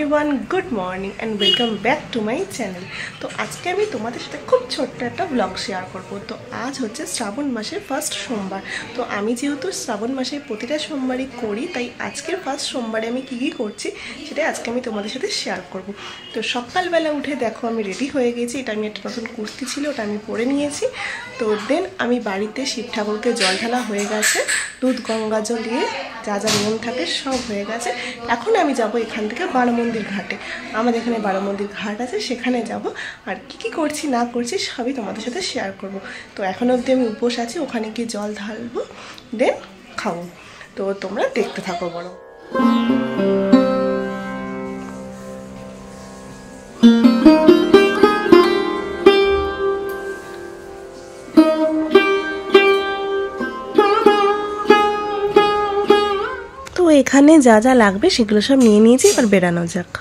Everyone good morning and welcome back to my channel. तो आज के আমি তোমাদের সাথে খুব ছোট্ট একটা ব্লগ শেয়ার করব। তো আজ হচ্ছে শ্রাবণ মাসের ফার্স্ট সোমবার। তো আমি যেহেতু শ্রাবণ মাসে প্রতিটা সোমবারই করি, তাই আজকের ফার্স্ট সোমবারে আমি কী কী করছি সেটাই আজকে আমি তোমাদের সাথে শেয়ার করব। তো সকালবেলা উঠে দেখো আমি রেডি হয়ে গেছি। এটা আমি একটা নতুন কুর্তি ছিল, ওটা আমি পরে নিয়েছি। তো দেন আমি বাড়িতে শিব ঠাকুরকে জল ঢালা হয়ে গেছে, দুধ গঙ্গা জল দিয়ে যা যা নিয়ম থাকে সব হয়ে গেছে। এখন আমি যাব এখান থেকে বারোমন্দির ঘাটে। আমাদের এখানে বারোমন্দির ঘাট আছে, সেখানে যাব। আর কি কি করছি না করছি সবই তোমাদের সাথে শেয়ার করব। তো এখন অবধি আমি উপোস আছি, ওখানে গিয়ে জল ঢালবো, দেন খাবো। তো তোমরা দেখতে থাকো বড়। তো এখানে যা যা লাগবে সেগুলো সব নিয়ে নিয়েছি, এবার বেরানো যাক।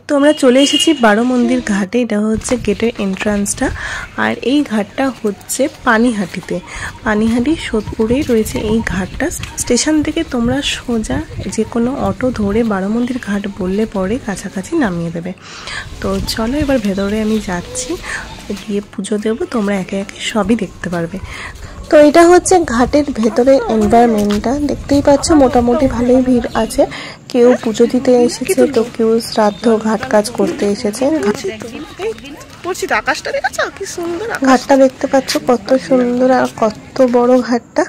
তো আমরা চলে এসেছি বারোমন্দির ঘাটে। এটা হচ্ছে গেটের এন্ট্রান্সটা। আর এই ঘাটটা হচ্ছে পানিহাটিতে, পানিহাটি সোদপুরেই রয়েছে এই ঘাটটা। স্টেশন থেকে তোমরা সোজা যে কোনো অটো ধরে বারোমন্দির ঘাট বললে পরে কাছাকাছি নামিয়ে দেবে। তো চলো এবার ভেতরে আমি যাচ্ছি, গিয়ে পুজো দেবো, তোমরা একে একে সবই দেখতে পারবে। তো এটা হচ্ছে ঘাটের ভেতরে এনভায়রনমেন্টটা, দেখতেই পাচ্ছ মোটামুটি ভালোই ভিড় আছে। কেউ পুজো দিতে এসেছে, তো কেউ শ্রাদ্ধ ঘাট কাজ করতে এসেছে। আকাশটা দেখেছো কি সুন্দর, ঘাটটা দেখতে পাচ্ছ কত সুন্দর আর কত বড় ঘাটটা।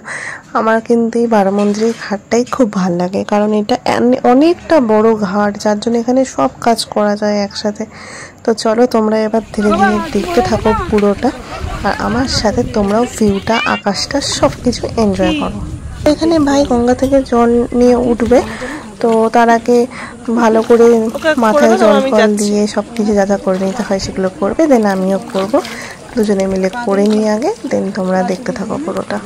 আমার কিন্তু এই বারোমন্দিরের ঘাটটাই খুব ভালো লাগে, কারণ এটা অনেকটা বড় ঘাট, যার জন্য এখানে সব কাজ করা যায় একসাথে। তো চলো তোমরা এবার ধীরে ধীরে দেখতে থাকো পুরোটা, আর আমার সাথে তোমরাও ভিউটা আকাশটা সব কিছু এনজয় করো। এখানে ভাই গঙ্গা থেকে জল নিয়ে উঠবে, তো তার আগে ভালো করে মাথায় জল ফল দিয়ে সব কিছু যা যা করে নিতে হয় সেগুলো করবে, দেন আমিও করবো। দুজনে মিলে করে নিয়ে আগে, দেন তোমরা দেখতে থাকো পুরোটা।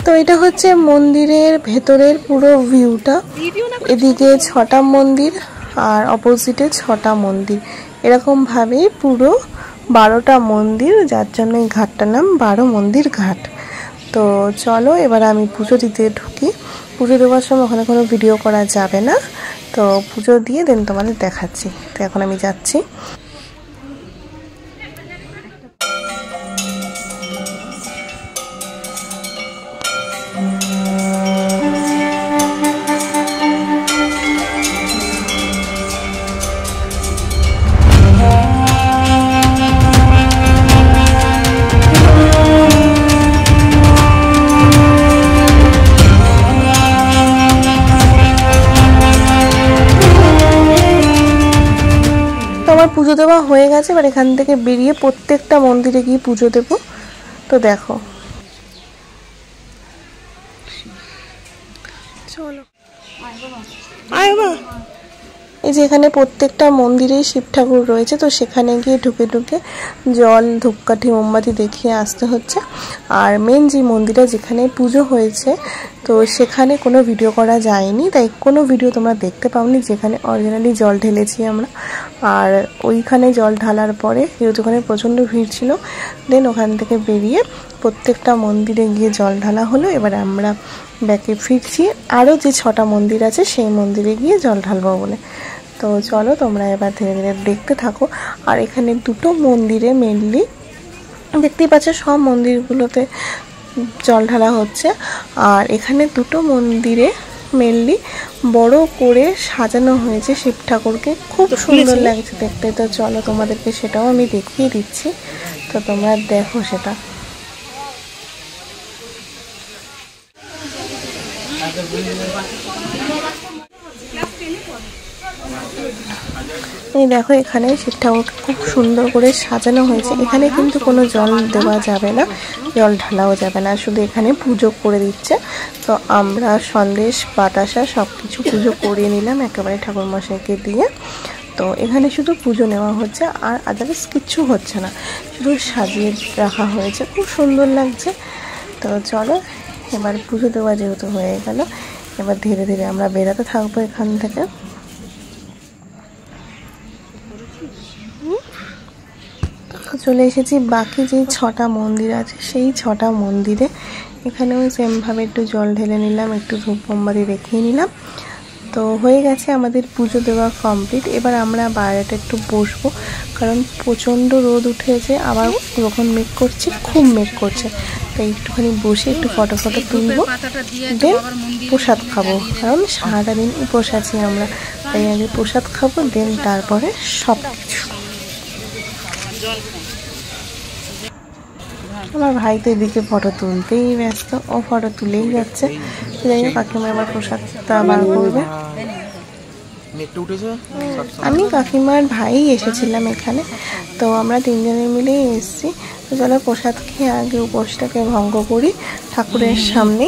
তো এটা হচ্ছে মন্দিরের ভেতরের পুরো ভিউটা। এদিকে 6টা মন্দির আর অপোজিটে 6টা মন্দির, এরকম ভাবেই পুরো 12টা মন্দির, যার জন্য এই ঘাটটার নাম বারোমন্দির ঘাট। তো চলো এবার আমি পুজো দিতে ঢুকি। পুজো দেওয়ার সময় ওখানে কোনো ভিডিও করা যাবে না, তো পুজো দিয়ে দেন তোমাদের দেখাচ্ছি। তো এখন আমি যাচ্ছি। আমার পুজো দেওয়া হয়ে গেছে, এবার এখান থেকে বেরিয়ে প্রত্যেকটা মন্দিরে গিয়ে পুজো দেব। তো দেখো চলো এই যে এখানে প্রত্যেকটা মন্দিরেই শিব ঠাকুর রয়েছে, তো সেখানে গিয়ে ঢুকে ঢুকে জল ধূপকাঠি মোমবাতি দেখিয়ে আসতে হচ্ছে। আর মেন যে মন্দিরটা যেখানে পুজো হয়েছে, তো সেখানে কোনো ভিডিও করা যায়নি, তাই কোনো ভিডিও তোমরা দেখতে পাওনি, যেখানে অরিজিনালি জল ঢেলেছি আমরা। আর ওইখানে জল ঢালার পরে যেহেতু ওখানে প্রচণ্ড ভিড় ছিল, দেন ওখান থেকে বেরিয়ে প্রত্যেকটা মন্দিরে গিয়ে জল ঢালা হলো। এবার আমরা ব্যাকে ফিরছি, আরও যে 6টা মন্দির আছে সেই মন্দিরে গিয়ে জল ঢালবো বলে। তো চলো তোমরা এবার ধীরে ধীরে দেখতে থাকো। আর এখানে দুটো মন্দিরে মেনলি দেখতেই পাচ্ছ, সব মন্দিরগুলোতে জল ঢালা হচ্ছে। আর এখানে দুটো মন্দিরে মেনলি বড় করে সাজানো হয়েছে শিব ঠাকুরকে, খুব সুন্দর লাগছে দেখতে। তো চলো তোমাদেরকে সেটাও আমি দেখিয়ে দিচ্ছি, তো তোমরা দেখো সেটা। এই দেখো এখানে শিব ঠাকুরকে খুব সুন্দর করে সাজানো হয়েছে। এখানে কিন্তু কোনো জল দেওয়া যাবে না, জল ঢালাও যাবে না, শুধু এখানে পুজো করে দিচ্ছে। তো আমরা সন্দেশ বাতাসা সব কিছু পুজো করিয়ে নিলাম একেবারে ঠাকুরমশাইকে দিয়ে। তো এখানে শুধু পুজো নেওয়া হচ্ছে, আর আদার্স কিচ্ছু হচ্ছে না, শুধু সাজিয়ে রাখা হয়েছে, খুব সুন্দর লাগছে। তো চলো এবার পুজো দেওয়া যেহেতু হয়ে গেল, এবার ধীরে ধীরে আমরা বেরোতে থাকবো এখান থেকে। চলে এসেছি বাকি যে 6টা মন্দির আছে সেই 6টা মন্দিরে। এখানেও সেমভাবে একটু জল ঢেলে নিলাম, একটু ধূপ মোমবাতি রেখে নিলাম। তো হয়ে গেছে আমাদের পুজো দেওয়া কমপ্লিট। এবার আমরা বাইরেটা একটু বসবো, কারণ প্রচণ্ড রোদ উঠেছে, আবার যখন মেঘ করছে, খুব মেঘ করছে। তাই একটুখানি বসে একটু ফটো তুলবো, দেন প্রসাদ খাবো, কারণ সারাটা দিন উপোস আছি আমরা। তাই আগে প্রসাদ খাবো, দেন তারপরে সব কিছু। আমার ভাই তো এদিকে ফটো তুলতেই ব্যস্ত, ও ফটো তুলেই যাচ্ছে। যাই হোক কাকিমা আবার প্রসাদটা বার করবে। আমি কাকিমার ভাই এসেছিলাম এখানে, তো আমরা 3 জনে মিলেই এসেছি। তো চলো প্রসাদ খেয়ে আগে উপোসটাকে ভঙ্গ করি ঠাকুরের সামনে।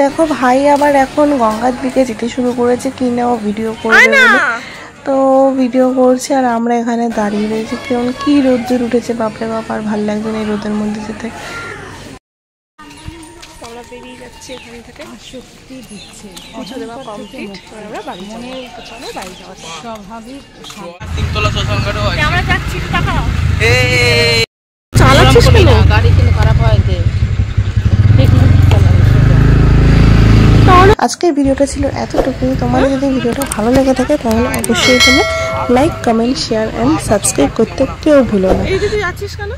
দেখো ভাই আবার এখন গঙ্গার দিকে যেতে শুরু করেছে, কি না ও ভিডিও করবে বলে। তো ভিডিও করছে আর আমরা এখানে দাঁড়িয়ে রয়েছি, কেমন কি রোদ্দুর উঠেছে, বাপরে বাপ, আর ভালো লাগছে না এই রোদের মধ্যে যেতে। আমরা বেরিয়ে যাচ্ছি এখান থেকে, শক্তি দিচ্ছে পুজো দেওয়া কমপ্লিট, আমরা বাড়ি যাবো। চলো বাড়ি যাওয়া স্বাভাবিক। আমরা যাচ্ছি, টাকা চালাচ্ছিস কেন? গাড়ি কিনে খারাপ হয়েছে। আজকের ভিডিওটা ছিল এতটুকুই। তোমাদের যদি ভিডিওটা ভালো লেগে থাকে তাহলে অবশ্যই তুমি like, comment, share and subscribe করতে কেউ ভুলো না। এই দিদি যাচ্ছিস কেন?